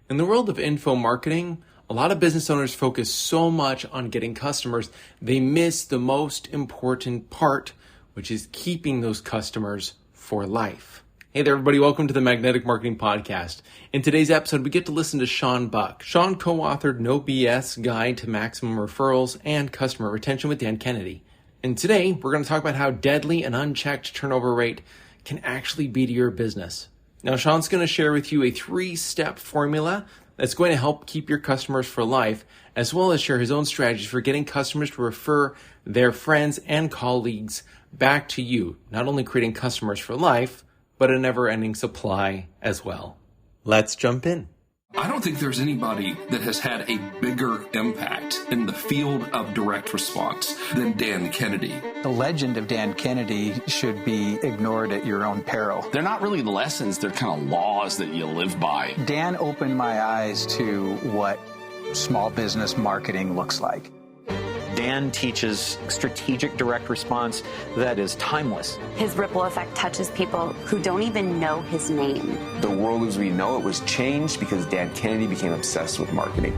In the world of info marketing, a lot of business owners focus so much on getting customers, they miss the most important part, which is keeping those customers for life. Hey there, everybody. Welcome to the Magnetic Marketing Podcast. In today's episode, we get to listen to Sean Buck. Sean co-authored No BS Guide to Maximum Referrals and Customer Retention with Dan Kennedy. And today, we're going to talk about how deadly an unchecked turnover rate can actually be to your business. Now, Sean's going to share with you a 3-step formula that's going to help keep your customers for life, as well as share his own strategies for getting customers to refer their friends and colleagues back to you, not only creating customers for life, but a never-ending supply as well. Let's jump in. I don't think there's anybody that has had a bigger impact in the field of direct response than Dan Kennedy. The legend of Dan Kennedy should be ignored at your own peril. They're not really lessons, they're kind of laws that you live by. Dan opened my eyes to what small business marketing looks like. Dan teaches strategic direct response that is timeless. His ripple effect touches people who don't even know his name. The world as we know it was changed because Dan Kennedy became obsessed with marketing.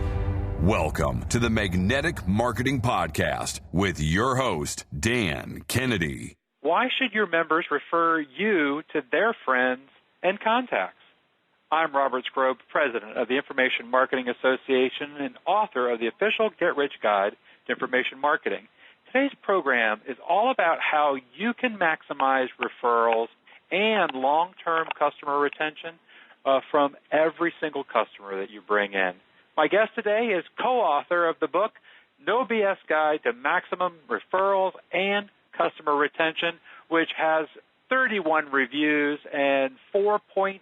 Welcome to the Magnetic Marketing Podcast with your host, Dan Kennedy. Why should your members refer you to their friends and contacts? I'm Robert Scrobe, president of the Information Marketing Association and author of the official Get Rich Guide to Information Marketing. Today's program is all about how you can maximize referrals and long-term customer retention from every single customer that you bring in. My guest today is co-author of the book, No BS Guide to Maximum Referrals and Customer Retention, which has 31 reviews and 4.6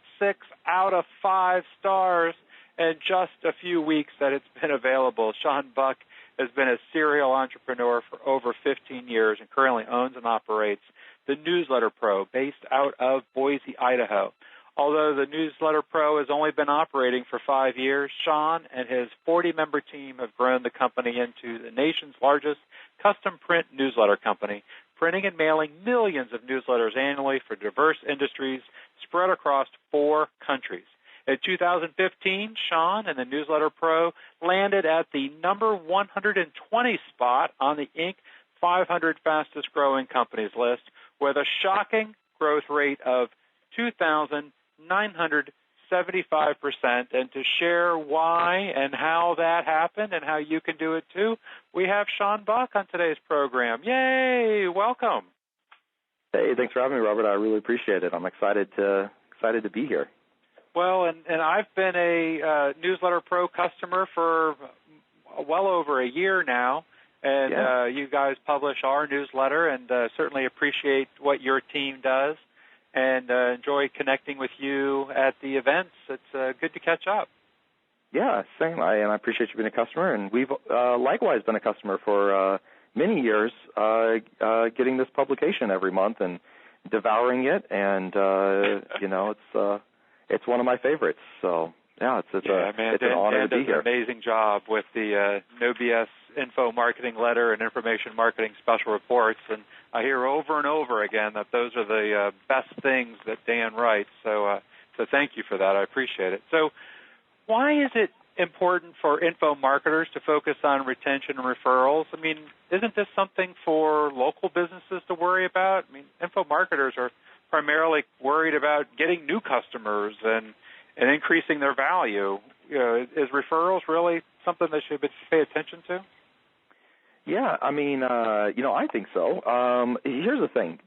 out of 5 stars in just a few weeks that it's been available. Sean Buck has been a serial entrepreneur for over 15 years and currently owns and operates the Newsletter Pro based out of Boise, Idaho. Although the Newsletter Pro has only been operating for 5 years, Sean and his 40-member team have grown the company into the nation's largest custom print newsletter company, printing and mailing millions of newsletters annually for diverse industries spread across 4 countries. In 2015, Sean and the Newsletter Pro landed at the number 120 spot on the Inc. 500 fastest growing companies list with a shocking growth rate of 2,975%. And to share why and how that happened and how you can do it too, we have Sean Buck on today's program. Yay! Welcome. Hey, thanks for having me, Robert. I really appreciate it. I'm excited to be here. Well, and I've been a Newsletter Pro customer for well over a year now, and you guys publish our newsletter, and certainly appreciate what your team does, and enjoy connecting with you at the events. It's good to catch up. Yeah, same. And I appreciate you being a customer, and we've likewise been a customer for many years, getting this publication every month and devouring it, and it's one of my favorites. So, yeah, it's an honor to be here. Dan does an amazing job with the No BS Info Marketing Letter and Information Marketing Special Reports, and I hear over and over again that those are the best things that Dan writes. So thank you for that. I appreciate it. So why is it important for info marketers to focus on retention and referrals? I mean, isn't this something for local businesses to worry about? I mean, info marketers are primarily worried about getting new customers and increasing their value. Is referrals really something that should pay attention to? Yeah, I mean, I think so. Here's the thing: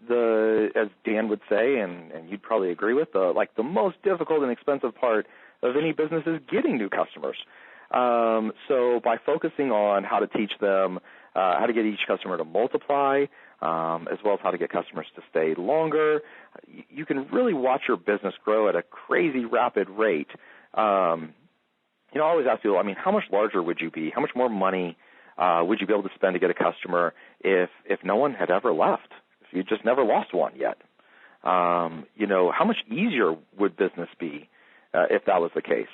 as Dan would say, and you'd probably agree with, the most difficult and expensive part of any business is getting new customers. So by focusing on how to teach them how to get each customer to multiply, as well as how to get customers to stay longer, you can really watch your business grow at a crazy rapid rate. I always ask people, how much larger would you be? How much more money would you be able to spend to get a customer if no one had ever left, if you just never lost one yet? How much easier would business be if that was the case?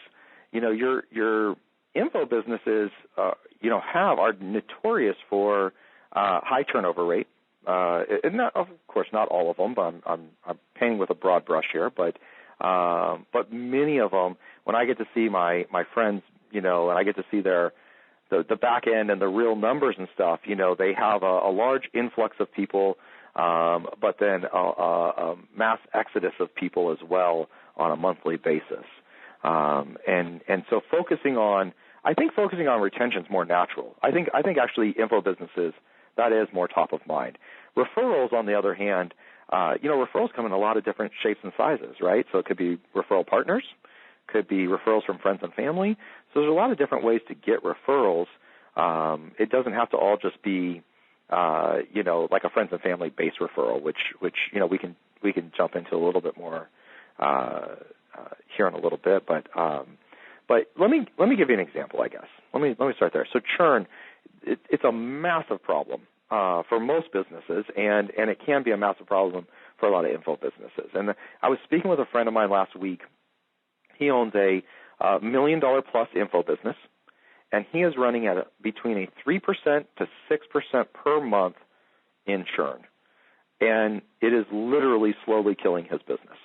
Your info businesses, are notorious for high turnover rate. And not, of course, not all of them, but I'm painting with a broad brush here. But many of them, when I get to see my friends, and I get to see the back end and the real numbers and stuff, they have a large influx of people, but then a mass exodus of people as well on a monthly basis. And so focusing on retention is more natural. I think actually info businesses, that is more top of mind. Referrals, on the other hand, referrals come in a lot of different shapes and sizes, right? So it could be referral partners, could be referrals from friends and family. So there's a lot of different ways to get referrals. It doesn't have to all just be, like a friends and family based referral, which we can jump into a little bit more here in a little bit. But let me give you an example, I guess. Let me start there. So churn, it's a massive problem for most businesses, and it can be a massive problem for a lot of info businesses. And I was speaking with a friend of mine last week. He owns a $1 million plus info business, and he is running at between a 3% to 6% per month in churn. And it is literally slowly killing his business.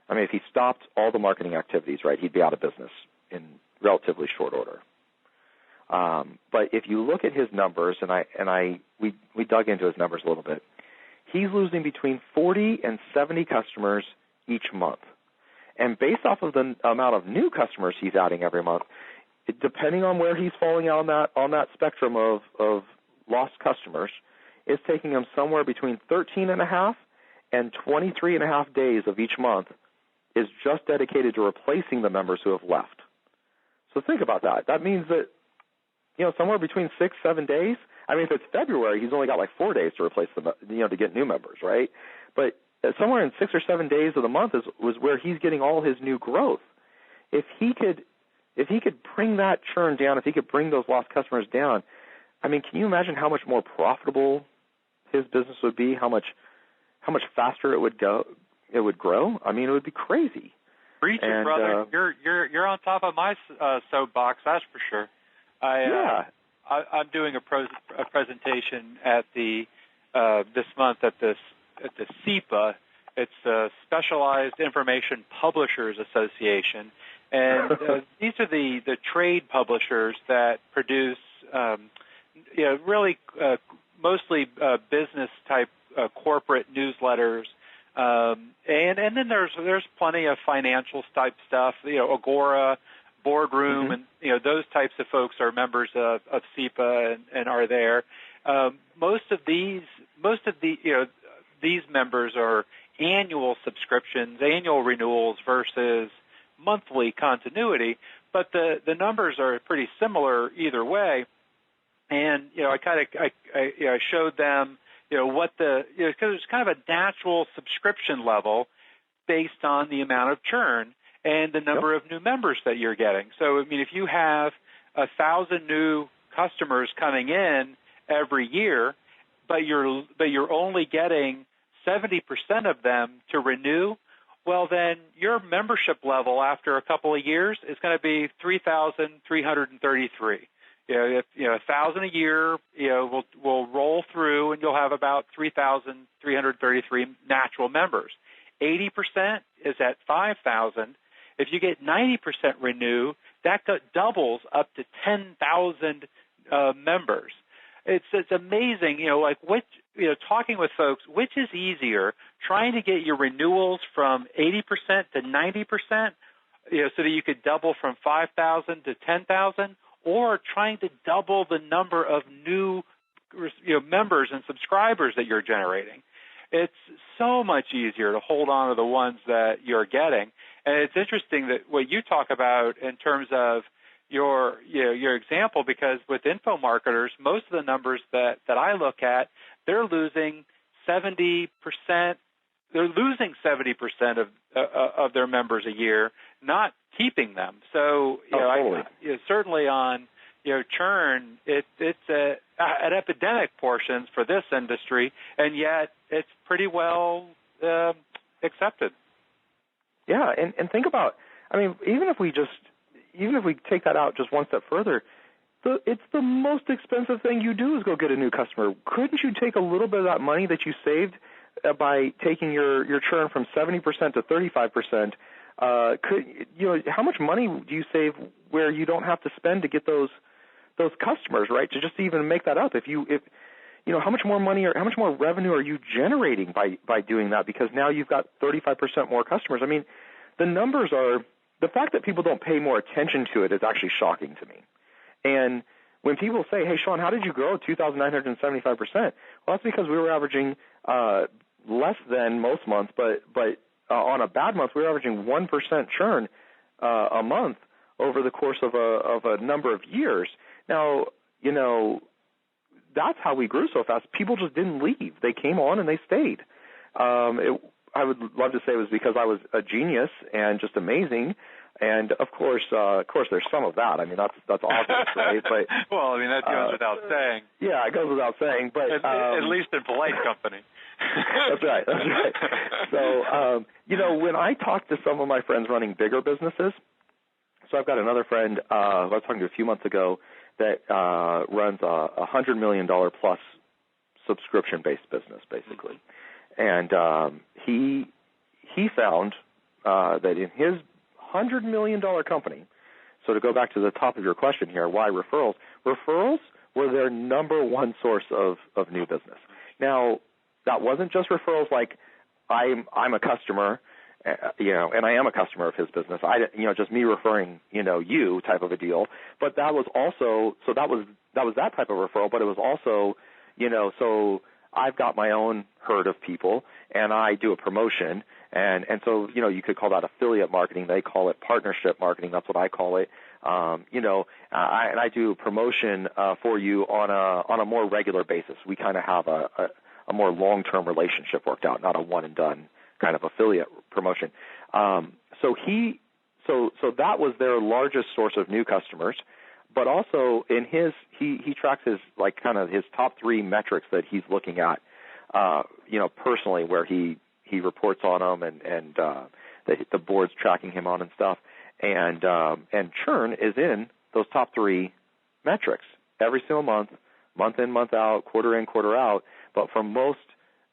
I mean, if he stopped all the marketing activities, right, he'd be out of business in relatively short order. But if you look at his numbers, we dug into his numbers a little bit, he's losing between 40 and 70 customers each month. And based off of the amount of new customers he's adding every month, depending on where he's falling on that spectrum of lost customers, it's taking him somewhere between 13.5 and 23.5 days of each month is just dedicated to replacing the members who have left. So think about that. That means that, somewhere between 6-7 days. I mean, if it's February, he's only got like 4 days to replace them, to get new members, right? But somewhere in 6 or 7 days of the month was where he's getting all his new growth. If he could bring that churn down, if he could bring those lost customers down, I mean, can you imagine how much more profitable his business would be? How much faster it would grow? I mean, it would be crazy. Preach it, brother. You're on top of my soapbox, that's for sure. I'm doing a presentation at this month at the SEPA. It's the Specialized Information Publishers Association, and these are the trade publishers that produce really mostly business type corporate newsletters. And then there's plenty of financial type stuff, Agora, Boardroom, and those types of folks are members of SEPA and are there. Most of these members are annual subscriptions, annual renewals versus monthly continuity, but the numbers are pretty similar either way. And I showed them what because it's kind of a natural subscription level based on the amount of churn and the number of new members that you're getting. So, I mean, if you have 1,000 new customers coming in every year, but you're only getting 70% of them to renew, well, then your membership level after a couple of years is going to be 3,333. If 1,000 a year, will roll through, and you'll have about 3,333 natural members. 80% is at 5,000. If you get 90% renew, that doubles up to 10,000 members. It's amazing. Talking with folks, which is easier, trying to get your renewals from 80% to 90%, so that you could double from 5,000 to 10,000, or trying to double the number of new members and subscribers that you're generating. It's so much easier to hold on to the ones that you're getting. And it's interesting that what you talk about in terms of your example, because with info marketers, most of the numbers that I look at, they're losing 70%. They're losing 70% of their members a year, not keeping them. So certainly on churn, it's an epidemic portions for this industry, and yet it's pretty well accepted. Yeah, and think about, I mean, even if we take that out just one step further, it's the most expensive thing you do is go get a new customer. Couldn't you take a little bit of that money that you saved by taking your churn from 70% to 35%, how much money do you save where you don't have to spend to get those customers, right? To just even make that up, if how much more money or how much more revenue are you generating by doing that? Because now you've got 35% more customers. I mean, the numbers are, the fact that people don't pay more attention to it is actually shocking to me. And when people say, hey, Sean, how did you grow 2,975%? Well, that's because we were averaging less than most months, but on a bad month, we were averaging 1% churn a month over the course of a number of years. Now, that's how we grew so fast. People just didn't leave. They came on and they stayed. I would love to say it was because I was a genius and just amazing. And of course, there's some of that. I mean, that's obvious, right? But well, I mean, that goes without saying. Yeah, it goes without saying. But at least in polite company. That's right. So, when I talk to some of my friends running bigger businesses, so I've got another friend I was talking to a few months ago that runs a $100 million plus subscription-based business, basically, and he found that in his $100 million company. So to go back to the top of your question here, why referrals? Referrals were their number one source of new business. Now, that wasn't just referrals like I'm a customer, and I am a customer of his business. Just me referring, you type of a deal. But that was also, so that was that type of referral. But it was also, so I've got my own herd of people, and I do a promotion, and so you could call that affiliate marketing. They call it partnership marketing. That's what I call it. And I do promotion for you on a more regular basis. We kind of have a more long-term relationship worked out, not a one-and-done kind of affiliate promotion. So that was their largest source of new customers. But also in he tracks his his top three metrics that he's looking at, personally, where he reports on them and the board's tracking him on and stuff. And churn is in those top three metrics every single month in, month out, quarter in, quarter out. But for most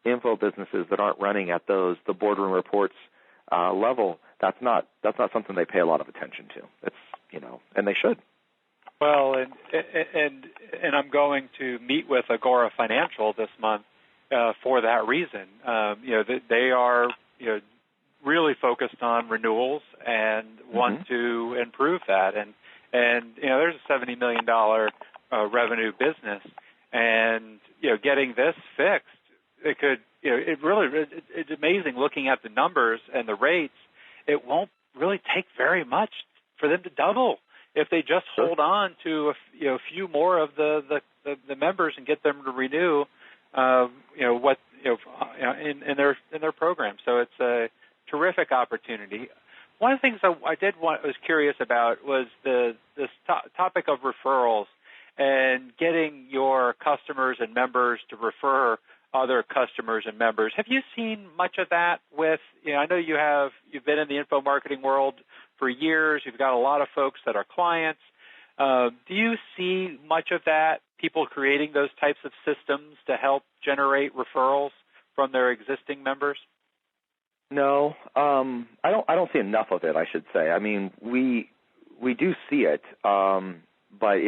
info businesses that aren't running at the boardroom reports level, that's not something they pay a lot of attention to. It's and they should. Well, and I'm going to meet with Agora Financial this month for that reason. They are really focused on renewals and want to improve that. And there's a $70 million revenue business, and getting this fixed, it could it's amazing looking at the numbers and the rates. It won't really take very much for them to double if they just hold on to a few more of the members and get them to renew in their program. So it's a terrific opportunity. One of the things I was curious about was this topic of referrals and getting your customers and members to refer other customers and members. Have you seen much of that with, I know you've been in the info marketing world for years. You've got a lot of folks that are clients. Do you see much of that, people creating those types of systems to help generate referrals from their existing members? No, I don't see enough of it, I should say. I mean, we do see it, but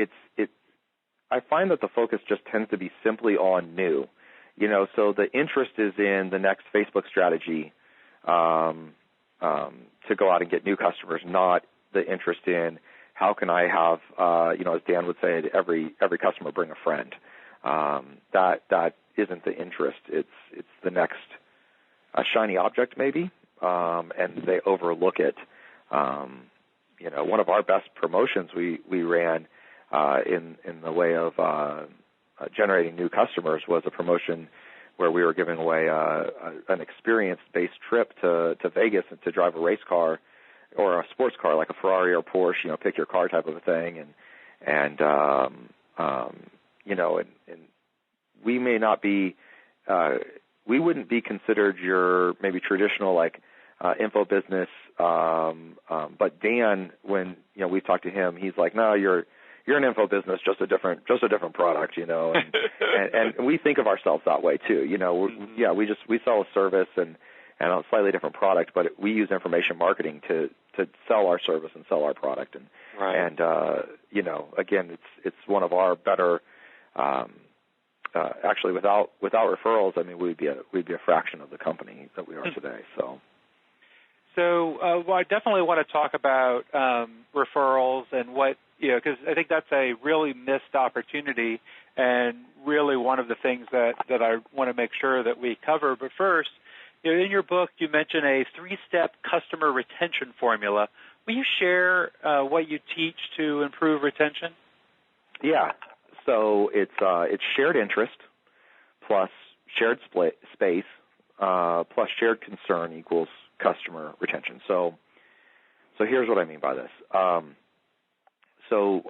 I find that the focus just tends to be simply on new. So the interest is in the next Facebook strategy to go out and get new customers, not the interest in how can I have, as Dan would say, every customer bring a friend. That isn't the interest. It's the next shiny object maybe, and they overlook it. One of our best promotions we ran in the way of generating new customers was a promotion where we were giving away an experience-based trip to Vegas and to drive a race car or a sports car like a Ferrari or Porsche, pick your car type of a thing, and we may not be, we wouldn't be considered your maybe traditional info business, but Dan, when we talked to him, he's like, no, you're an info business, just a different product, and we think of ourselves that way too. We sell a service, and and a slightly different product, but we use information marketing to sell our service and sell our product. And again, it's one of our better. Actually, without referrals, I mean, we'd be a fraction of the company that we are today. So I definitely want to talk about referrals and what, because I think that's a really missed opportunity and really one of the things that I want to make sure that we cover. But first, in your book, you mention a 3-step customer retention formula. Will you share what you teach to improve retention? Yeah. So it's shared interest plus shared space plus shared concern equals customer retention. So here's what I mean by this. So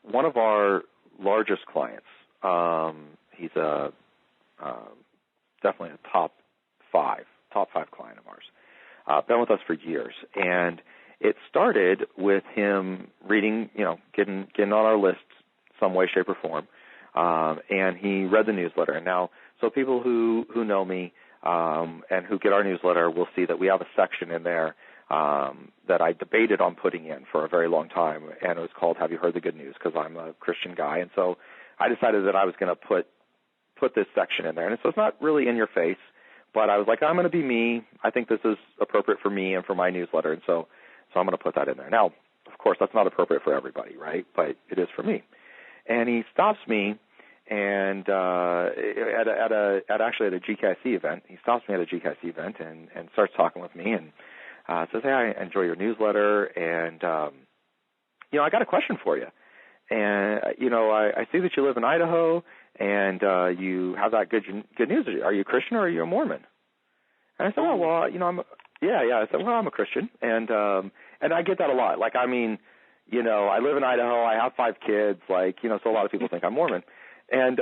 one of our largest clients, he's definitely a top five client of ours. Been with us for years, and it started with him reading, getting on our list some way, shape, or form, and he read the newsletter. And now, so people who know me and who get our newsletter will see that we have a section in there that I debated on putting in for a very long time, and it was called "Have You Heard the Good News?" because I'm a Christian guy, and so I decided that I was going to put this section in there. And so it's not really in your face, but I was like, I'm going to be me. I think this is appropriate for me and for my newsletter, and so I'm going to put that in there. Now, of course, that's not appropriate for everybody, right? But it is for me. And he stops me, and actually at a GKIC event, he stops me at a GKIC event and starts talking with me and says, "Hey, I enjoy your newsletter, and I got a question for you. And I see that you live in Idaho, and you have that good news. Are you a Christian or are you a Mormon?" And I said, "Oh, well, I said, "Well, I'm a Christian," and I get that a lot. Like, I mean, I live in Idaho. I have 5 kids. Like, so a lot of people think I'm Mormon, and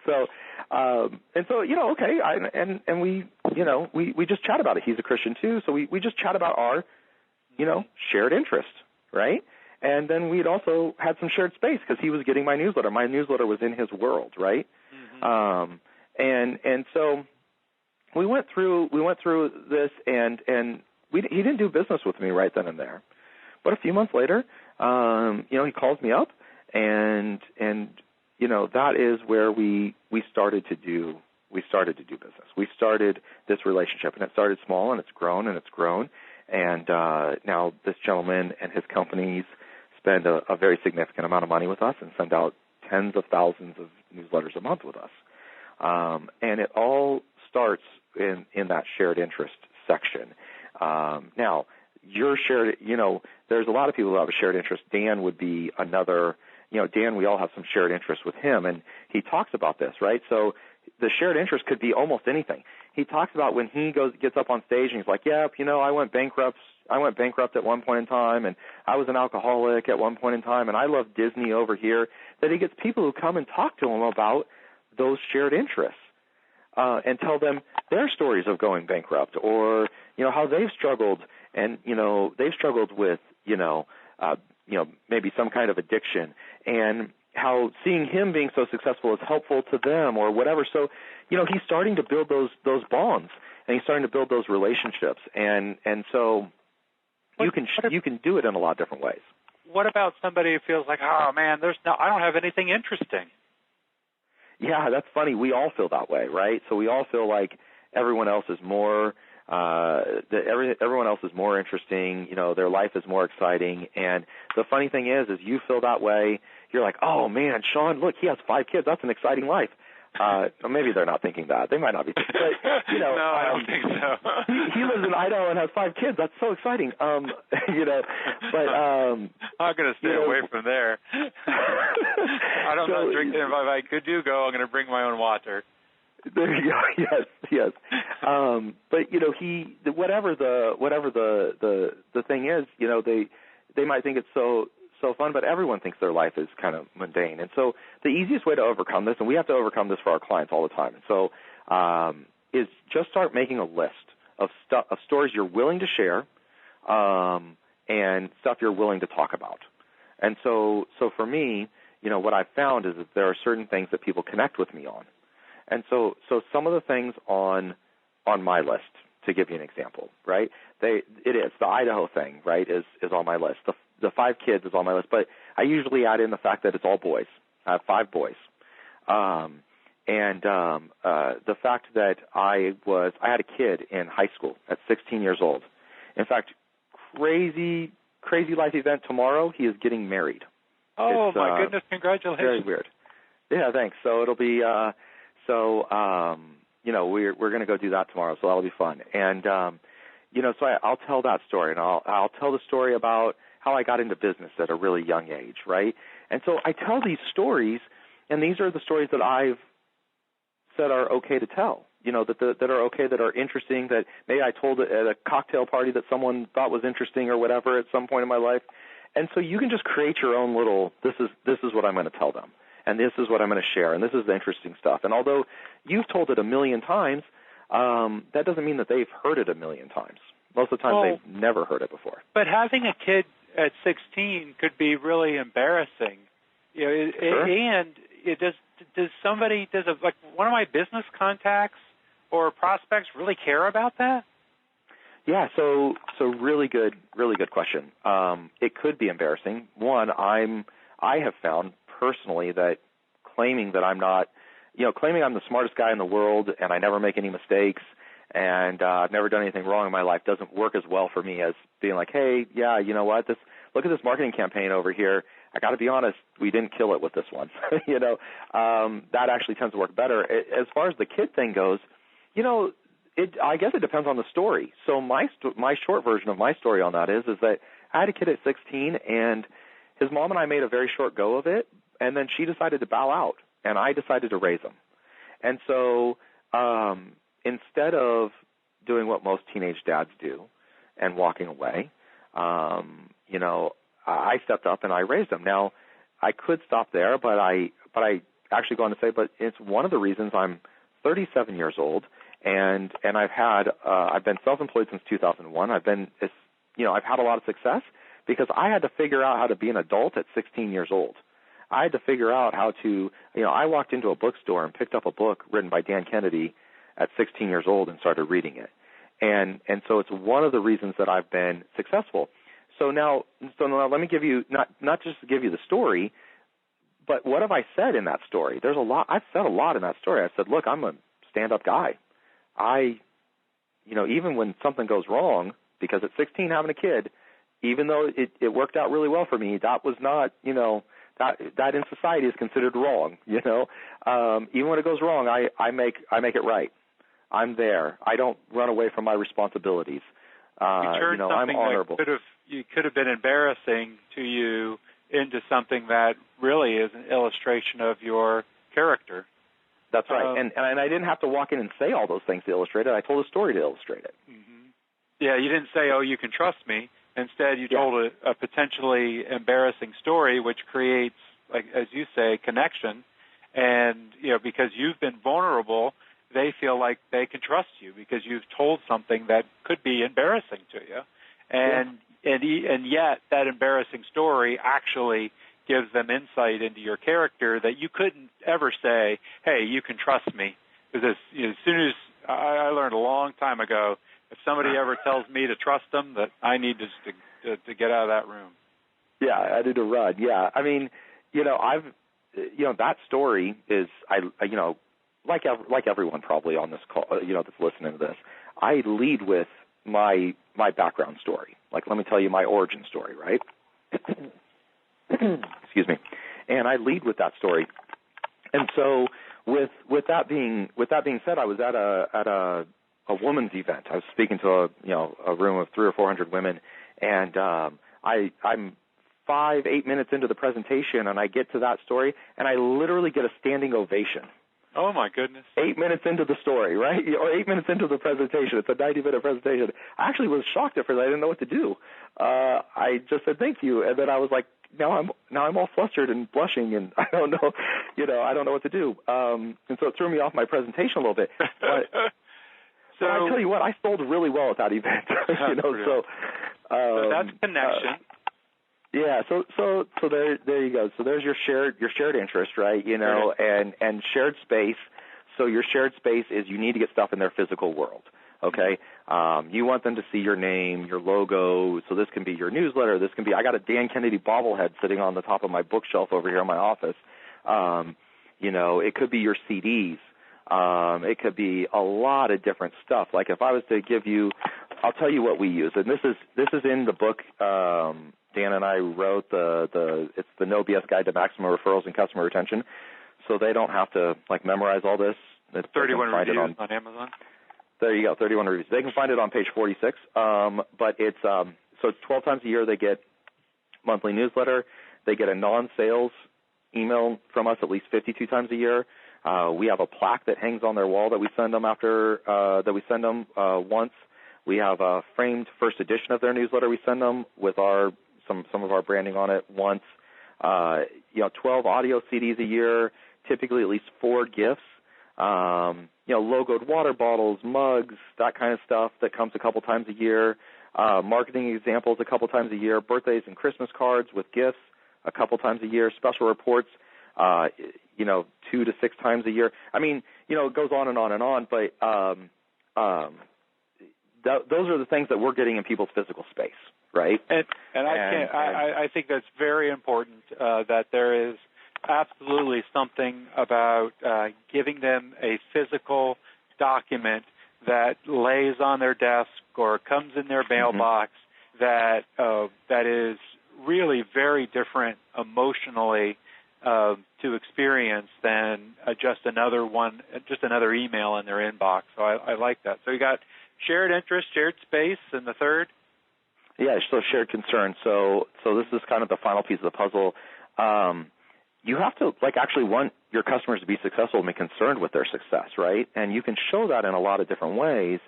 so okay. And we just chat about it. He's a Christian too, so we just chat about our, shared interest, right? And then we'd also had some shared space because he was getting my newsletter. My newsletter was in his world, right? Mm-hmm. And so we went through this, and he didn't do business with me right then and there. But a few months later, he calls me up, and that is where we started to do business. We started this relationship, and it started small, and it's grown, and now this gentleman and his companies spend a very significant amount of money with us and send out tens of thousands of newsletters a month with us. And it all starts in that shared interest section. Now, your shared, there's a lot of people who have a shared interest. Dan would be another, Dan, we all have some shared interest with him, and he talks about this, right? So the shared interest could be almost anything. He talks about when he gets up on stage and he's like, "Yep, I went bankrupt at one point in time, and I was an alcoholic at one point in time, and I love Disney over here," that he gets people who come and talk to him about those shared interests and tell them their stories of going bankrupt, or how they've struggled, and they've struggled with maybe some kind of addiction, and how seeing him being so successful is helpful to them, or whatever. So he's starting to build those bonds, and he's starting to build those relationships, and so you can do it in a lot of different ways. What about somebody who feels like, oh man, I don't have anything interesting? Yeah, that's funny. We all feel that way, right? So we all feel like everyone else is more everyone else is more interesting. Their life is more exciting. And the funny thing is you feel that way. You're like, oh man, Sean, look, he has 5 kids. That's an exciting life. Maybe they're not thinking that. They might not be. But, no, I don't think so. he lives in Idaho and has 5 kids. That's so exciting. But I'm going to stay away from there. I don't know. If I could go, I'm going to bring my own water. There you go. Yes. But whatever the thing is, they might think it's so fun, but everyone thinks their life is kind of mundane. And so the easiest way to overcome this, and we have to overcome this for our clients all the time, and so is just start making a list of stories you're willing to share, and stuff you're willing to talk about. And so for me, what I've found is that there are certain things that people connect with me on. And so some of the things on my list to give you an example, right? It is. The Idaho thing, right, is on my list. The 5 kids is on my list, but I usually add in the fact that it's all boys. I have 5 boys. The fact that I had a kid in high school at 16 years old. In fact, crazy life event tomorrow, he is getting married. Oh, my goodness, congratulations. Very weird. Yeah, thanks. So it'll be, we're going to go do that tomorrow, so that'll be fun. And, so I'll tell that story, and I'll tell the story about how I got into business at a really young age, right? And so I tell these stories, and these are the stories that I've said are okay to tell, that are okay, that are interesting, that maybe I told it at a cocktail party that someone thought was interesting or whatever at some point in my life. And so you can just create your own little, this is what I'm going to tell them, and this is what I'm going to share, and this is the interesting stuff. And although you've told it a million times, that doesn't mean that they've heard it a million times. Most of the time they've never heard it before. But having a kid at 16 could be really embarrassing. Sure. And does one of my business contacts or prospects really care about that? Yeah, so really good question. It could be embarrassing. One, I have found personally that claiming I'm the smartest guy in the world and I never make any mistakes and I've never done anything wrong in my life doesn't work as well for me as being like, hey, yeah, you know what, look at this marketing campaign over here. I got to be honest, we didn't kill it with this one. That actually tends to work better. As far as the kid thing goes, I guess it depends on the story. So my short version of my story on that is that I had a kid at 16, and his mom and I made a very short go of it, and then she decided to bow out, and I decided to raise him. And so instead of doing what most teenage dads do and walking away, I stepped up and I raised him. Now, I could stop there, but I actually go on to say, but it's one of the reasons I'm 37 years old, and I've been self-employed since 2001. I've had a lot of success because I had to figure out how to be an adult at 16 years old. I had to figure out how to, I walked into a bookstore and picked up a book written by Dan Kennedy at 16 years old and started reading it. And so it's one of the reasons that I've been successful. So now let me give you, not just to give you the story, but what have I said in that story? There's a lot. I've said a lot in that story. I said, look, I'm a stand-up guy. Even when something goes wrong, because at 16 having a kid, even though it worked out really well for me, that was not, that in society is considered wrong, Even when it goes wrong, I make it right. I'm there. I don't run away from my responsibilities. I'm honorable. You could have been embarrassing to you into something that really is an illustration of your character. That's right. And I didn't have to walk in and say all those things to illustrate it. I told a story to illustrate it. Mm-hmm. Yeah, you didn't say, oh, you can trust me. Instead, you told a potentially embarrassing story, which creates, like as you say, connection. And, because you've been vulnerable, they feel like they can trust you because you've told something that could be embarrassing to you. And yet that embarrassing story actually gives them insight into your character that you couldn't ever say, hey, you can trust me. Because as soon as I learned a long time ago, if somebody ever tells me to trust them, that I need to get out of that room. Yeah, I need to run. Yeah, I mean, that story is, like everyone probably on this call, that's listening to this, I lead with my background story. Like, let me tell you my origin story, right? Excuse me. And I lead with that story. And so with that being said, I was at a women's event. I was speaking to a room of 300 or 400 women, and I'm 5-8 minutes into the presentation, and I get to that story, and I literally get a standing ovation. Oh, my goodness. 8 minutes into the story, right? Or 8 minutes into the presentation. It's a 90-minute presentation. I actually was shocked at first. I didn't know what to do. I just said thank you, and then I was like, now I'm all flustered and blushing, and I don't know, I don't know what to do. And so it threw me off my presentation a little bit. But so I tell you what, I sold really well at that event. So that's connection. Yeah, so there you go. So there's your shared interest, right? And shared space. So your shared space is you need to get stuff in their physical world. Okay, you want them to see your name, your logo. So this can be your newsletter. This can be, I got a Dan Kennedy bobblehead sitting on the top of my bookshelf over here in my office. It could be your CDs. It could be a lot of different stuff. Like if I was to give you, I'll tell you what we use, and this is in the book. Dan and I wrote it's the No BS Guide to Maximum Referrals and Customer Retention, so they don't have to memorize all this. 31 reviews on Amazon. There you go, 31 reviews. They can find it on page 46. But it's so it's 12 times a year they get monthly newsletter. They get a non-sales email from us at least 52 times a year. We have a plaque that hangs on their wall that we send them once. We have a framed first edition of their newsletter we send them with some of our branding on it once. 12 audio CDs a year, typically at least 4 gifts. Logoed water bottles, mugs, that kind of stuff that comes a couple times a year. Marketing examples a couple times a year. Birthdays and Christmas cards with gifts a couple times a year. Special reports, 2 to 6 times a year. I mean, it goes on and on and on, but those are the things that we're getting in people's physical space, right? I think that's very important, that there is absolutely something about giving them a physical document that lays on their desk or comes in their mailbox that is really very different emotionally to experience than just another email in their inbox. So I like that. So you got shared interest, shared space, and the third? Yeah, so shared concern. So this is kind of the final piece of the puzzle. You have to actually want your customers to be successful and be concerned with their success, right? And you can show that in a lot of different ways.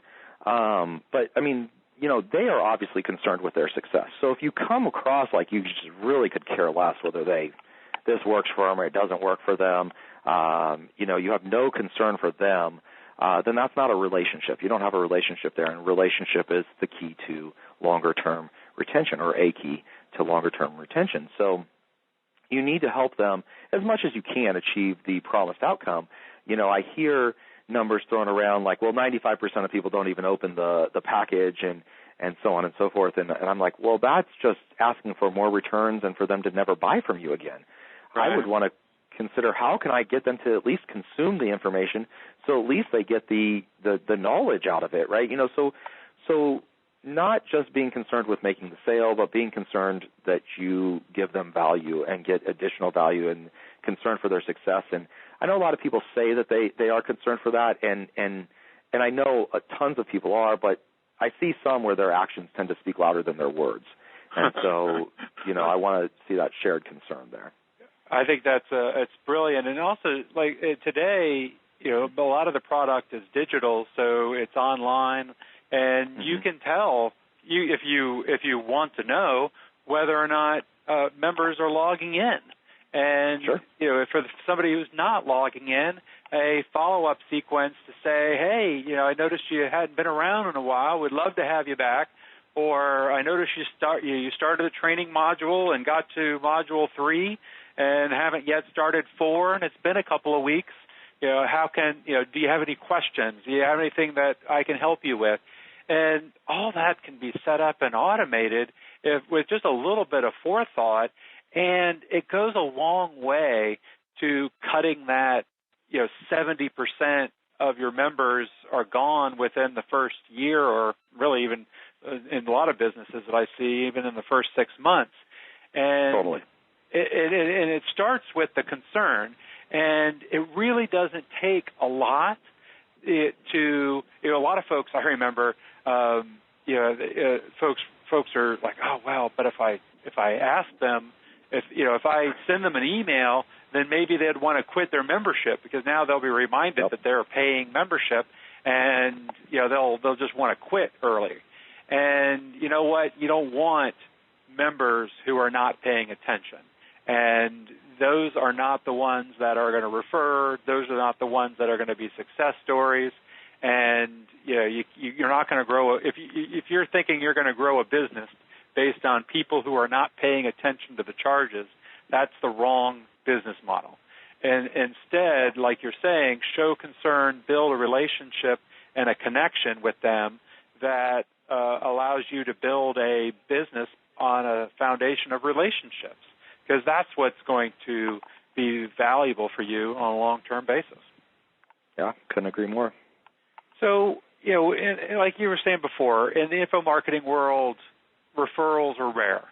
But I mean, they are obviously concerned with their success. So if you come across like you just really could care less whether this works for them or it doesn't work for them, you have no concern for them, then that's not a relationship. You don't have a relationship there, and relationship is the key to longer-term retention, or a key to longer-term retention. So you need to help them as much as you can achieve the promised outcome. I hear numbers thrown around like, well, 95% of people don't even open the package and so on and so forth. And I'm like, well, that's just asking for more returns and for them to never buy from you again. Right. I would want to consider how can I get them to at least consume the information so at least they get the knowledge out of it, right? So not just being concerned with making the sale, but being concerned that you give them value and get additional value and concern for their success. And I know a lot of people say that they are concerned for that, and I know tons of people are, but I see some where their actions tend to speak louder than their words. And so, I want to see that shared concern there. I think it's brilliant. And also, today, a lot of the product is digital, so it's online. And you can tell if you want to know whether or not members are logging in. And for somebody who's not logging in, a follow-up sequence to say, hey, I noticed you hadn't been around in a while. We'd love to have you back. Or I noticed you started the training module and got to module 3 and haven't yet started 4, and it's been a couple of weeks. Do you have any questions? Do you have anything that I can help you with? And all that can be set up and automated with just a little bit of forethought, and it goes a long way to cutting that, 70% of your members are gone within the first year, or really even in a lot of businesses that I see, even in the first 6 months. And totally. It starts with the concern, and it really doesn't take a lot to, a lot of folks, I remember, folks are like, oh, well, but if I ask them, if I send them an email, then maybe they'd want to quit their membership because now they'll be reminded that they're paying membership, and they'll just want to quit early. And you know what? You don't want members who are not paying attention, and those are not the ones that are going to refer. Those are not the ones that are going to be success stories. And you're not going to grow. If you're thinking you're going to grow a business based on people who are not paying attention to the charges, that's the wrong business model. And instead, like you're saying, show concern, build a relationship, and a connection with them that allows you to build a business on a foundation of relationships, because that's what's going to be valuable for you on a long-term basis. Yeah, couldn't agree more. So, like you were saying before, in the info marketing world, referrals are rare.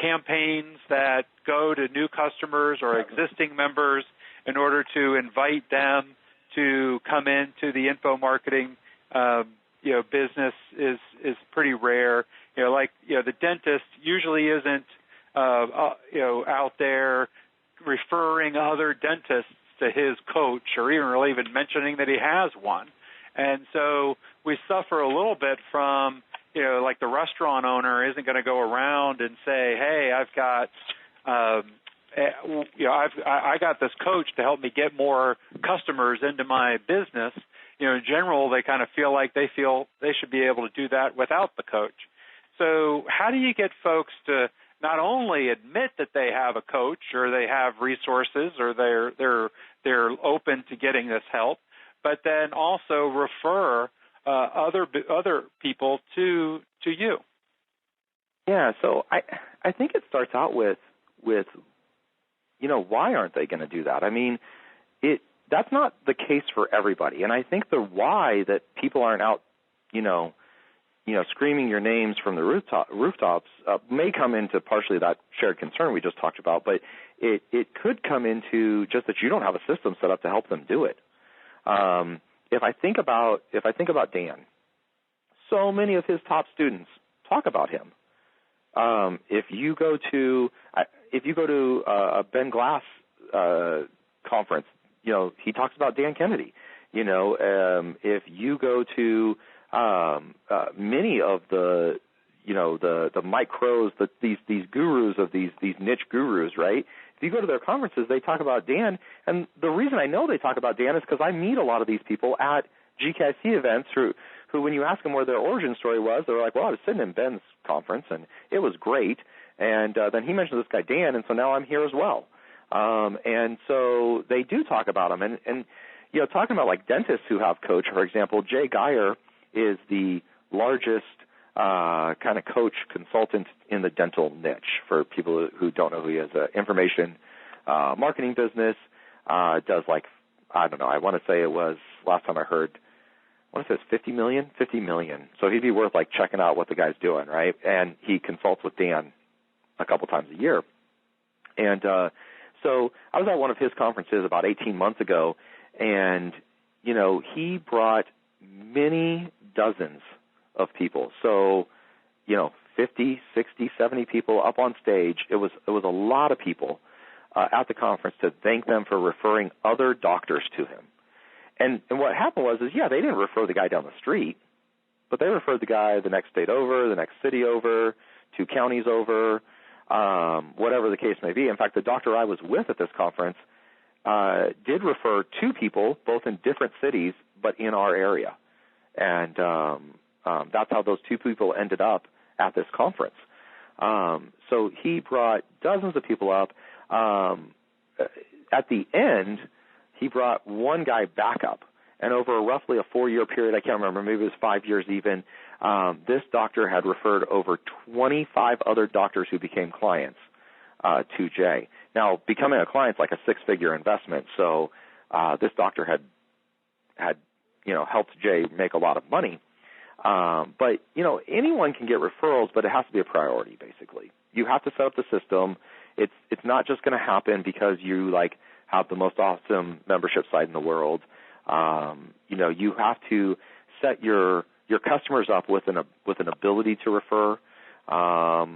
Campaigns that go to new customers or existing members in order to invite them to come into the info marketing, business is pretty rare. The dentist usually isn't, out there referring other dentists to his coach or even mentioning that he has one. And so we suffer a little bit from, like the restaurant owner isn't going to go around and say, hey, I've got, I got this coach to help me get more customers into my business. In general, they kind of feel like they should be able to do that without the coach. So how do you get folks to not only admit that they have a coach or they have resources or they're open to getting this help, but then also refer other people to you? Yeah, so I think it starts out with why aren't they going to do that? I mean, that's not the case for everybody, and I think the why that people aren't out, screaming your names from the rooftops may come into partially that shared concern we just talked about, but it could come into just that you don't have a system set up to help them do it. If I think about Dan, so many of his top students talk about him. If you go to a Ben Glass conference, he talks about Dan Kennedy. If you go to many of the Mike Crows, these gurus of these niche gurus, right? If you go to their conferences, they talk about Dan, and the reason I know they talk about Dan is because I meet a lot of these people at GKIC events who when you ask them where their origin story was, they're like, well, I was sitting in Ben's conference, and it was great, and then he mentioned this guy Dan, and so now I'm here as well. And so they do talk about him, and talking about like dentists who have coach, for example, Jay Geyer is the largest kind of coach consultant in the dental niche. For people who don't know who he is, information marketing business, does like, I don't know, I want to say it was, last time I heard, I want to say it's 50 million. So he'd be worth like checking out what the guy's doing, right? And he consults with Dan a couple times a year. And so I was at one of his conferences about 18 months ago, and, he brought many dozens of people. So, 50, 60, 70 people up on stage. It was a lot of people at the conference to thank them for referring other doctors to him. And what happened was they didn't refer the guy down the street, but they referred the guy the next state over, the next city over, 2 counties over, whatever the case may be. In fact, the doctor I was with at this conference did refer 2 people, both in different cities, but in our area. And that's how those 2 people ended up at this conference. So he brought dozens of people up. At the end, he brought one guy back up. And over roughly a 4-year period, I can't remember, maybe it was 5 years even, this doctor had referred over 25 other doctors who became clients to Jay. Now, becoming a client's like a 6-figure investment, so this doctor had helped Jay make a lot of money. But, anyone can get referrals, but it has to be a priority, basically. You have to set up the system. It's not just going to happen because you, have the most awesome membership site in the world. You have to set your customers up with an ability to refer. How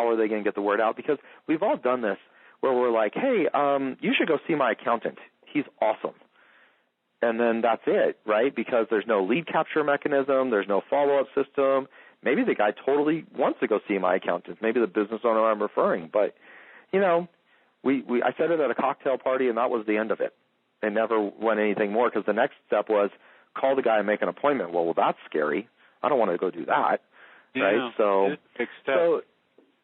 are they going to get the word out? Because we've all done this where we're like, hey, you should go see my accountant. He's awesome. And then that's it, right? Because there's no lead capture mechanism. There's no follow-up system. Maybe the guy totally wants to go see my accountant. Maybe the business owner I'm referring. But, I said it at a cocktail party, and that was the end of it. It never went anything more because the next step was call the guy and make an appointment. Well, that's scary. I don't want to go do that, right? So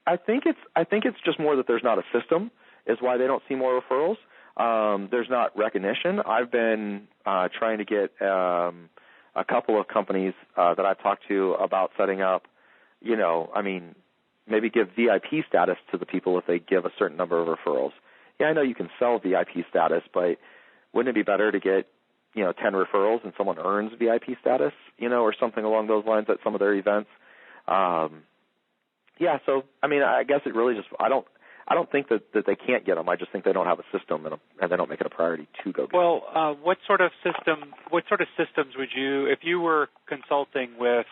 I think it's just more that there's not a system is why they don't see more referrals. There's not recognition. I've been trying to get a couple of companies that I've talked to about setting up, maybe give VIP status to the people if they give a certain number of referrals. Yeah, I know you can sell VIP status, but wouldn't it be better to get 10 referrals and someone earns VIP status, or something along those lines at some of their events? So I guess it really just I don't think that they can't get them. I just think they don't have a system and they don't make it a priority to go get them. Well, what sort of systems would you, if you were consulting with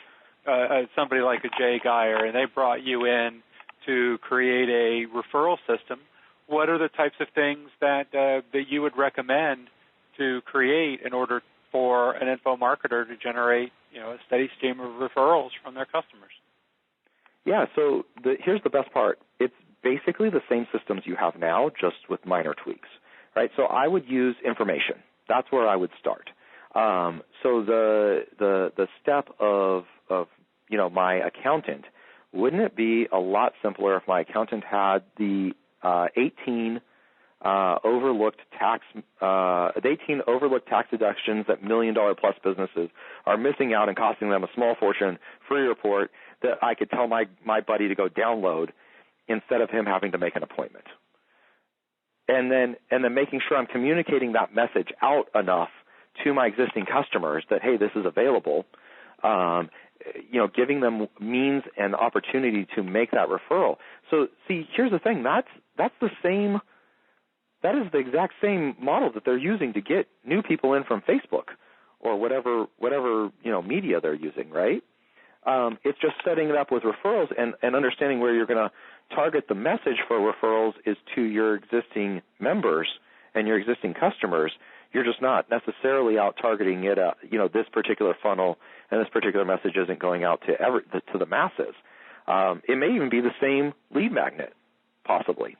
somebody like a Jay Geyer and they brought you in to create a referral system, what are the types of things that you would recommend to create in order for an info marketer to generate a steady stream of referrals from their customers? Yeah, so here's the best part. It's basically the same systems you have now, just with minor tweaks, right? So I would use information. That's where I would start. So the step of my accountant, wouldn't it be a lot simpler if my accountant had the 18 overlooked tax deductions that $1 million plus businesses are missing out and costing them a small fortune, free report that I could tell my buddy to go download instead of him having to make an appointment. And then making sure I'm communicating that message out enough to my existing customers that, hey, this is available, giving them means and opportunity to make that referral. So, see, here's the thing. That's the same. That is the exact same model that they're using to get new people in from Facebook or whatever media they're using, right? It's just setting it up with referrals and understanding where you're going to target the message for referrals is to your existing members and your existing customers. You're just not necessarily out targeting it this particular funnel, and this particular message isn't going out to the masses. It may even be the same lead magnet, possibly.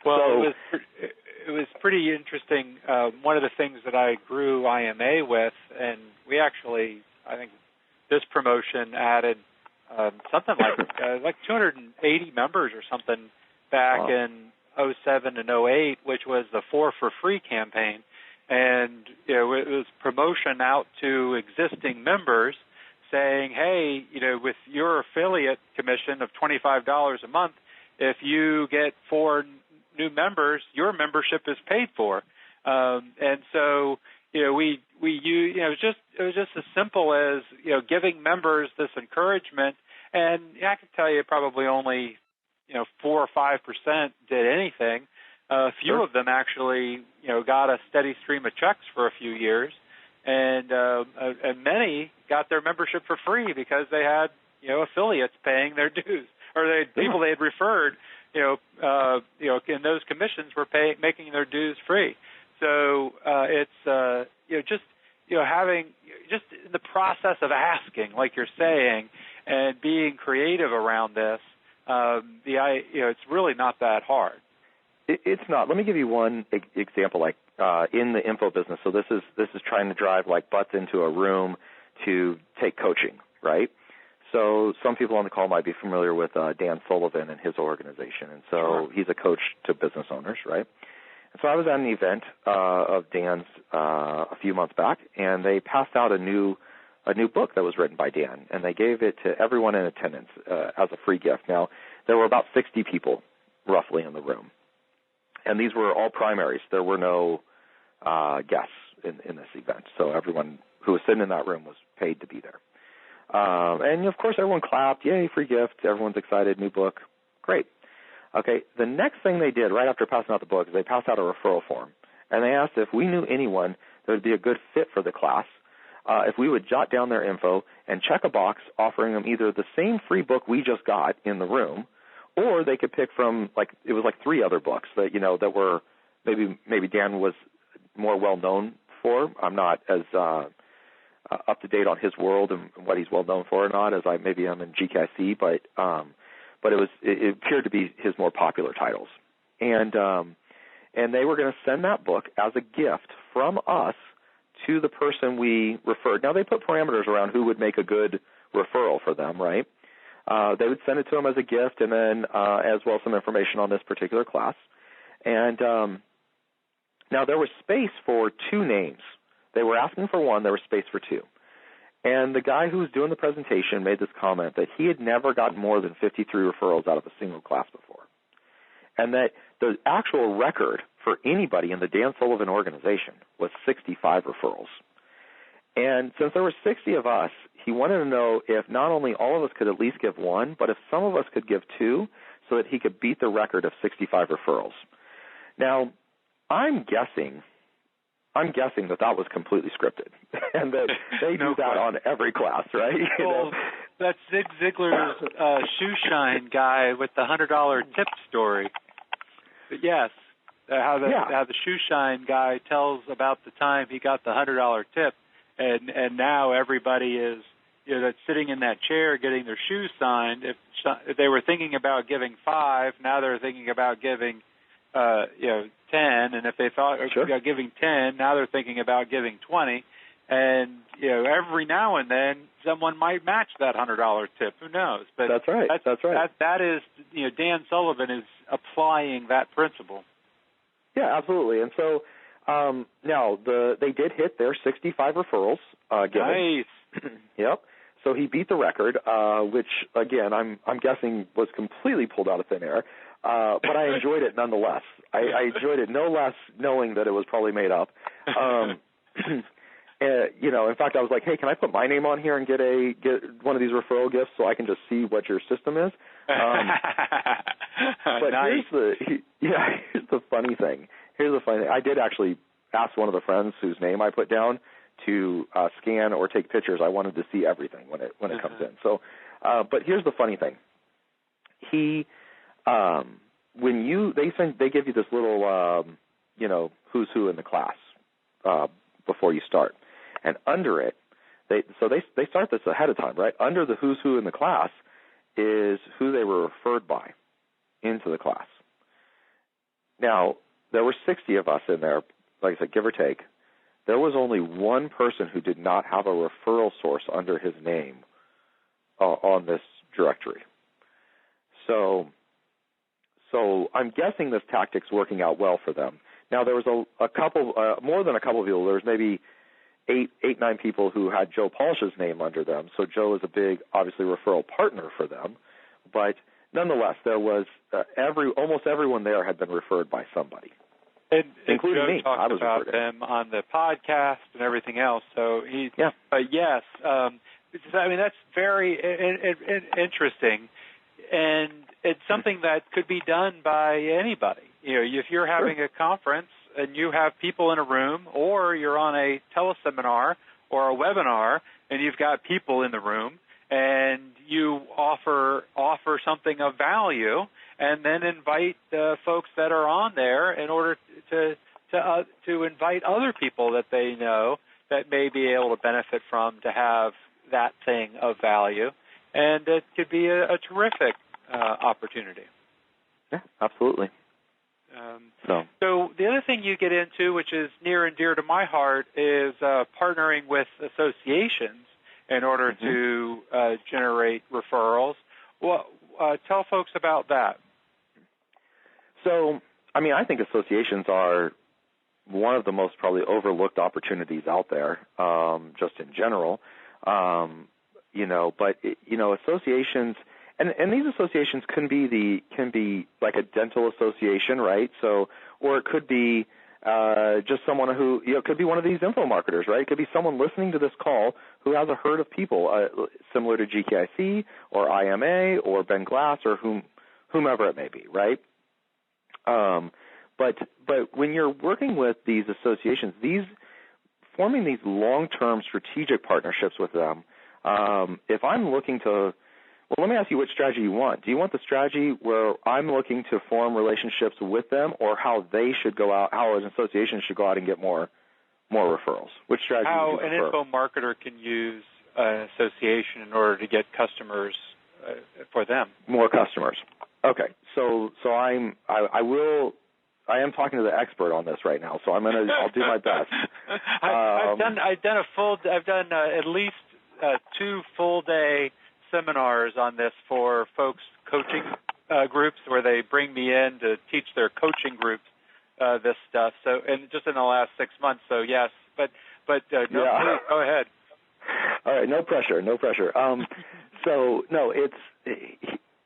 Well, it was pretty interesting. One of the things that I grew IMA with, and we actually, I think this promotion added something like 280 members or something back in 07 and 08, which was the 4 for Free campaign. And it was promotion out to existing members saying, hey, with your affiliate commission of $25 a month, if you get 4 new members, your membership is paid for. And so, we it was just as simple as giving members this encouragement. And I can tell you, probably only 4 or 5% did anything. A few of them actually got a steady stream of checks for a few years, and many got their membership for free because they had affiliates paying their dues, or people they had referred in those commissions were making their dues free. So it's having just the process of asking, like you're saying, and being creative around this. It's really not that hard. It's not. Let me give you one example, like in the info business. So this is trying to drive like butts into a room to take coaching, right? So some people on the call might be familiar with Dan Sullivan and his organization, and so he's a coach to business owners, right? And so I was at an event of Dan's a few months back, and they passed out a new book that was written by Dan, and they gave it to everyone in attendance as a free gift. Now, there were about 60 people roughly in the room, and these were all primaries. There were no guests in this event, so everyone who was sitting in that room was paid to be there. And, of course, everyone clapped. Yay, free gift. Everyone's excited. New book. Great. Okay, the next thing they did right after passing out the book is they passed out a referral form. And they asked if we knew anyone that would be a good fit for the class, if we would jot down their info and check a box offering them either the same free book we just got in the room, or they could pick from, it was 3 other books that, that were maybe Dan was more well-known for. I'm not as up to date on his world and what he's well known for or not as maybe I'm in GKIC, but it appeared to be his more popular titles. And they were going to send that book as a gift from us to the person we referred. Now, they put parameters around who would make a good referral for them, right? They would send it to them as a gift, and then as well some information on this particular class. And Now, there was space for 2 names. They were asking for 1. There was space for 2. And the guy who was doing the presentation made this comment that he had never gotten more than 53 referrals out of a single class before, and that the actual record for anybody in the Dan Sullivan organization was 65 referrals. And since there were 60 of us, he wanted to know if not only all of us could at least give 1, but if some of us could give 2 so that he could beat the record of 65 referrals. Now, I'm guessing that was completely scripted, and that they do that on every class, right? Well, that's Zig Ziglar's shoe shine guy with the $100 tip story. But yes, how the shoe shine guy tells about the time he got the $100 tip, and now everybody is that's sitting in that chair getting their shoes signed. If they were thinking about giving 5, now they're thinking about giving 10, and if they thought about giving 10, now they're thinking about giving 20, and every now and then someone might match that $100 tip. Who knows? But that's right. That's right. That is Dan Sullivan is applying that principle. Yeah, absolutely. And so now they did hit their 65 referrals. Given. Nice. Yep. So he beat the record, which again I'm guessing was completely pulled out of thin air. But I enjoyed it nonetheless. I enjoyed it no less knowing that it was probably made up. In fact, I was like, hey, can I put my name on here and get one of these referral gifts so I can just see what your system is? But nice. Here's the funny thing. I did actually ask one of the friends whose name I put down to scan or take pictures. I wanted to see everything when it comes in. So, but here's the funny thing. They give you this little, who's who in the class before you start, and under it, they start this ahead of time, right? Under the who's who in the class is who they were referred by into the class. Now, there were 60 of us in there, like I said, give or take. There was only one person who did not have a referral source under his name on this directory. So I'm guessing this tactic's working out well for them. Now, there was a couple, more than a couple of people. There was maybe 9 people who had Joe Polish's name under them. So Joe is a big, obviously, referral partner for them. But nonetheless, there was almost everyone there had been referred by somebody, including Joe me. Talked I was about referred them on the podcast and everything else. So but yes, that's very interesting, and it's something that could be done by anybody. If you're having a conference and you have people in a room, or you're on a teleseminar or a webinar and you've got people in the room, and you offer something of value, and then invite the folks that are on there in order to invite other people that they know that may be able to benefit from to have that thing of value, and it could be a terrific opportunity. Yeah, absolutely. So the other thing you get into, which is near and dear to my heart, is partnering with associations in order to generate referrals. Well, tell folks about that. So, I think associations are one of the most probably overlooked opportunities out there, just in general. But associations, and these associations can be like a dental association, right? So, or it could be just someone who, it could be one of these info marketers, right? It could be someone listening to this call who has a herd of people similar to GKIC or IMA or Ben Glass or whomever it may be, right? But when you're working with these associations, forming these long-term strategic partnerships with them, if I'm looking to, well, let me ask you which strategy you want. Do you want the strategy where I'm looking to form relationships with them, or how they should go out, how an association should go out and get more referrals? Which strategy would you prefer? How an info marketer can use an association in order to get customers for them. More customers. Okay, so I am talking to the expert on this right now, so I'll do my best. I've done at least 2 full-day seminars on this for folks' coaching groups, where they bring me in to teach their coaching groups this stuff. So, and just in the last 6 months. So yes, but no, please, go ahead. All right, no pressure. So no, it's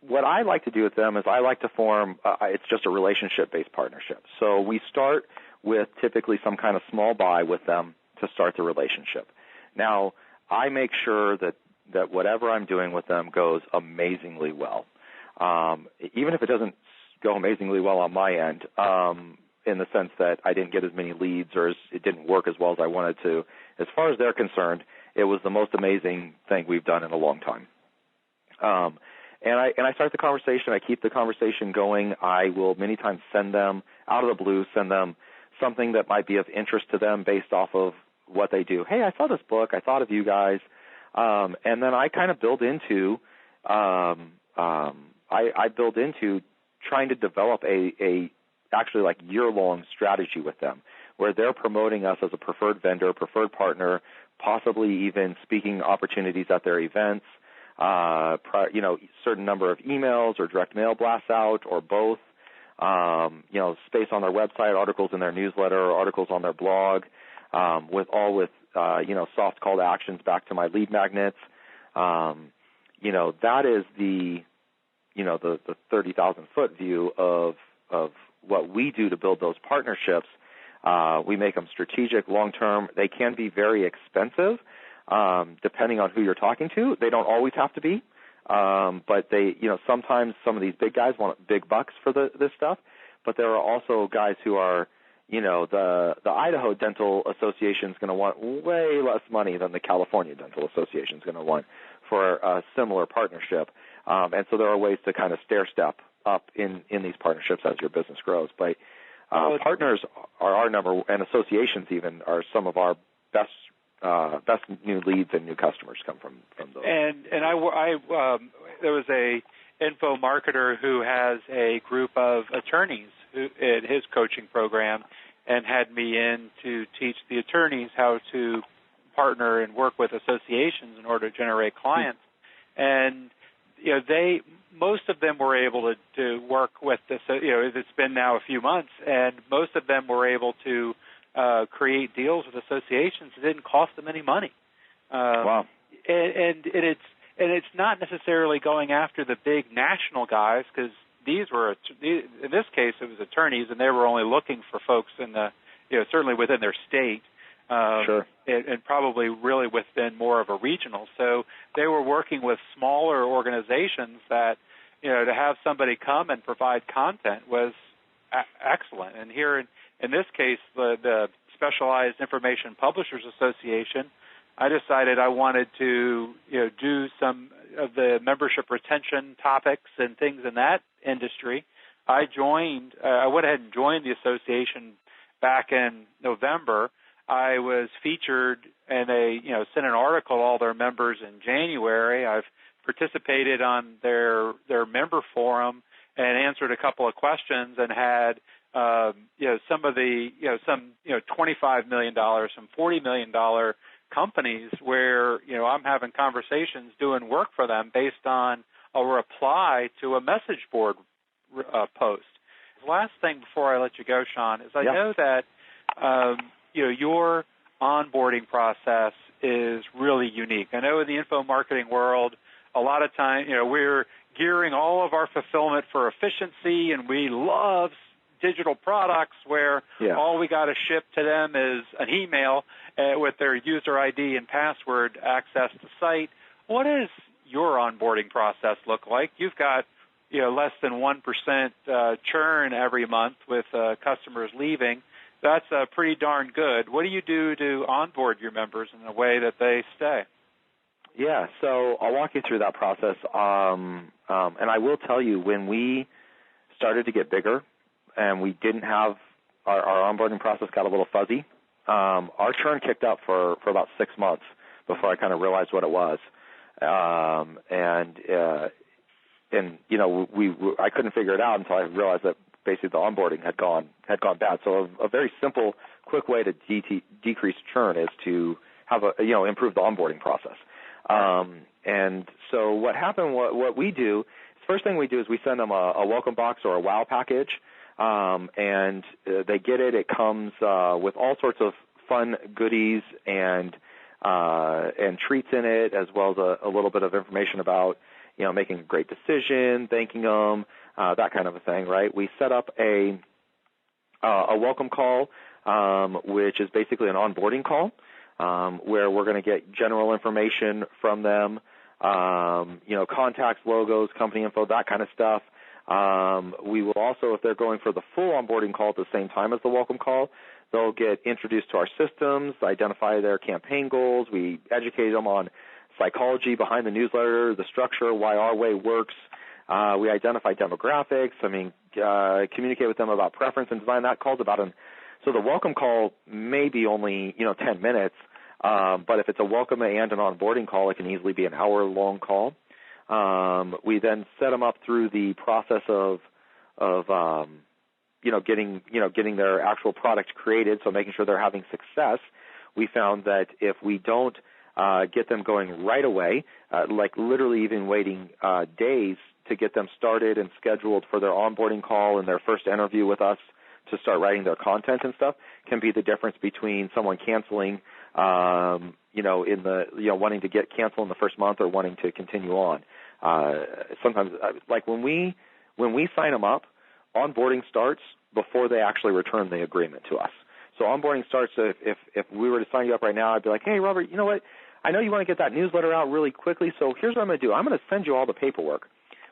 what I like to do with them is I like to form. It's just a relationship-based partnership. So we start with typically some kind of small buy with them to start the relationship. Now, I make sure that whatever I'm doing with them goes amazingly well. Even if it doesn't go amazingly well on my end, in the sense that I didn't get as many leads or it didn't work as well as I wanted to, as far as they're concerned, it was the most amazing thing we've done in a long time. And I start the conversation. I keep the conversation going. I will many times send them, out of the blue, something that might be of interest to them based off of what they do. Hey, I saw this book. I thought of you guys. And then I kind of build into I build into trying to develop a actually like year-long strategy with them where they're promoting us as a preferred vendor, preferred partner, possibly even speaking opportunities at their events, certain number of emails or direct mail blasts out or both, space on their website, articles in their newsletter, or articles on their blog, with soft call to actions back to my lead magnets. That is the 30,000-foot view of what we do to build those partnerships. We make them strategic, long-term. They can be very expensive, depending on who you're talking to. They don't always have to be, but they, sometimes some of these big guys want big bucks for this stuff. But there are also guys who are, the Idaho Dental Association is going to want way less money than the California Dental Association is going to want for a similar partnership. And so there are ways to kind of stair-step up in these partnerships as your business grows. But partners are our number, and associations even are some of our best new leads and new customers come from those. And I there was a info marketer who has a group of attorneys in his coaching program, and had me in to teach the attorneys how to partner and work with associations in order to generate clients. And most of them were able to work with this. It's been now a few months, and most of them were able to create deals with associations that didn't cost them any money. Wow! And it's not necessarily going after the big national guys, because these were, in this case, it was attorneys, and they were only looking for folks in the, certainly within their state. Sure. And probably really within more of a regional. So they were working with smaller organizations that, to have somebody come and provide content was excellent. And here in this case, the Specialized Information Publishers Association, I decided I wanted to, do some of the membership retention topics and things in that industry. I went ahead and joined the association back in November. I was featured and sent an article to all their members in January. I've participated on their member forum and answered a couple of questions and had some of the some $25 million, some $40 million companies where I'm having conversations doing work for them based on a reply to a message board post. The last thing before I let you go, Sean, is I know that your onboarding process is really unique. I know in the info marketing world, a lot of time, we're gearing all of our fulfillment for efficiency, and we love digital products where all we got to ship to them is an email with their user ID and password access to site. What does your onboarding process look like? You've got less than 1% churn every month with customers leaving. That's pretty darn good. What do you do to onboard your members in a way that they stay? Yeah, so I'll walk you through that process. And I will tell you, when we started to get bigger and we didn't have our onboarding process got a little fuzzy, our churn kicked up for about 6 months before I kind of realized what it was. I couldn't figure it out until I realized that basically the onboarding had gone bad. So a very simple, quick way to decrease churn is to have improve the onboarding process. And so what happened, what we do, first thing we do is we send them a welcome box or a wow package and they get it. It comes with all sorts of fun goodies and treats in it, as well as a little bit of information about, making a great decision, thanking them, that kind of a thing, right? We set up a welcome call, which is basically an onboarding call, where we're going to get general information from them, contacts, logos, company info, that kind of stuff. We will also, if they're going for the full onboarding call at the same time as the welcome call, they'll get introduced to our systems, identify their campaign goals. We educate them on psychology behind the newsletter, the structure, why our way works. We identify demographics. Communicate with them about preference and design. That call's so the welcome call may be only 10 minutes, but if it's a welcome and an onboarding call, it can easily be an hour-long call. We then set them up through the process of getting their actual product created, so making sure they're having success. We found that if we don't get them going right away, like literally even waiting days to get them started and scheduled for their onboarding call and their first interview with us to start writing their content and stuff, can be the difference between someone canceling, wanting to get canceled in the first month or wanting to continue on. Sometimes, like when we sign them up, onboarding starts before they actually return the agreement to us. So onboarding starts, if we were to sign you up right now, I'd be like, hey, Robert, you know what? I know you want to get that newsletter out really quickly, so here's what I'm going to do. I'm going to send you all the paperwork.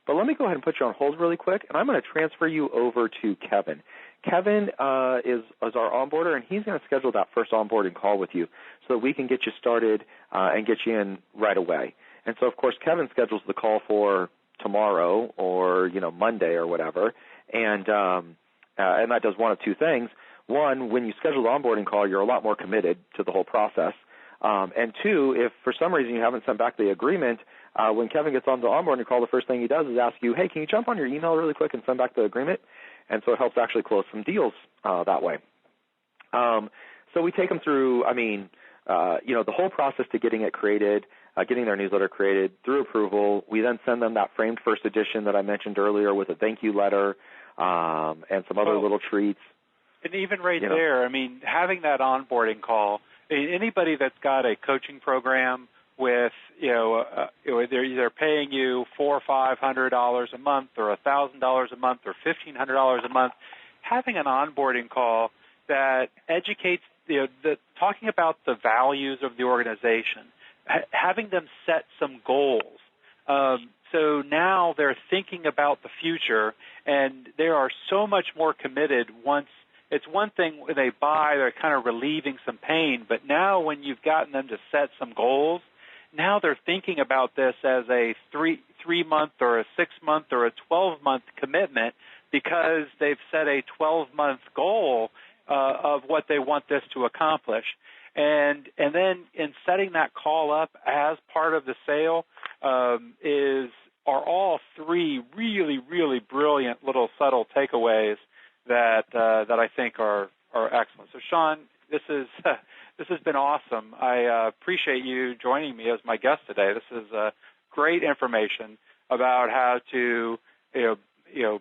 But let me go ahead and put you on hold really quick, and I'm going to transfer you over to Kevin. Kevin is our onboarder, and he's going to schedule that first onboarding call with you so that we can get you started and get you in right away. And so, of course, Kevin schedules the call for tomorrow or, Monday or whatever, and that does one of two things. One, when you schedule the onboarding call, you're a lot more committed to the whole process. And two, if for some reason you haven't sent back the agreement, when Kevin gets on the onboarding call, the first thing he does is ask you, hey, can you jump on your email really quick and send back the agreement? And so it helps actually close some deals that way. So we take them through, the whole process to getting it created, getting their newsletter created through approval. We then send them that framed first edition that I mentioned earlier with a thank you letter and some other little treats. And even there, having that onboarding call, anybody that's got a coaching program with, they're either paying you $400 or $500 a month or $1,000 a month or $1,500 a month, having an onboarding call that educates, talking about the values of the organization, having them set some goals. So now they're thinking about the future, and they are so much more committed once. It's one thing when they buy, they're kind of relieving some pain, but now when you've gotten them to set some goals, now they're thinking about this as a 3-month or a 6-month or a 12-month commitment because they've set a 12-month goal of what they want this to accomplish. And then in setting that call up as part of the sale are all three really, really brilliant little subtle takeaways that I think are excellent. So, Sean, this has been awesome. I appreciate you joining me as my guest today. This is great information about how to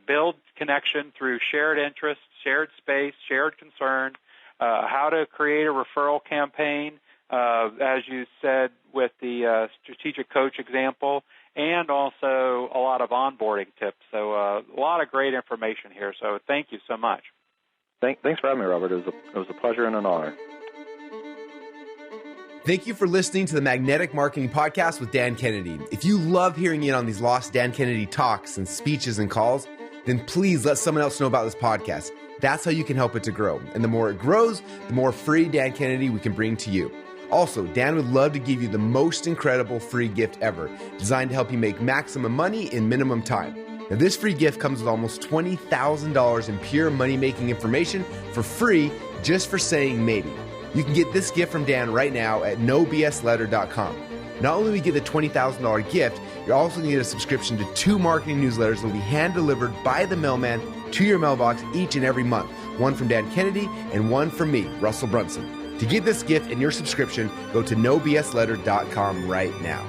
build connection through shared interests, shared space, shared concern, how to create a referral campaign, as you said with the strategic coach example, and also a lot of onboarding tips. So a lot of great information here. So thank you so much. Thanks for having me, Robert. It was a pleasure and an honor. Thank you for listening to the Magnetic Marketing Podcast with Dan Kennedy. If you love hearing in on these lost Dan Kennedy talks and speeches and calls, then please let someone else know about this podcast. That's how you can help it to grow. And the more it grows, the more free Dan Kennedy we can bring to you. Also, Dan would love to give you the most incredible free gift ever, designed to help you make maximum money in minimum time. Now, this free gift comes with almost $20,000 in pure money-making information for free just for saying maybe. You can get this gift from Dan right now at nobsletter.com. Not only will you get the $20,000 gift, you're also going to get a subscription to 2 marketing newsletters that will be hand-delivered by the mailman to your mailbox each and every month. One from Dan Kennedy and one from me, Russell Brunson. To get this gift and your subscription, go to nobsletter.com right now.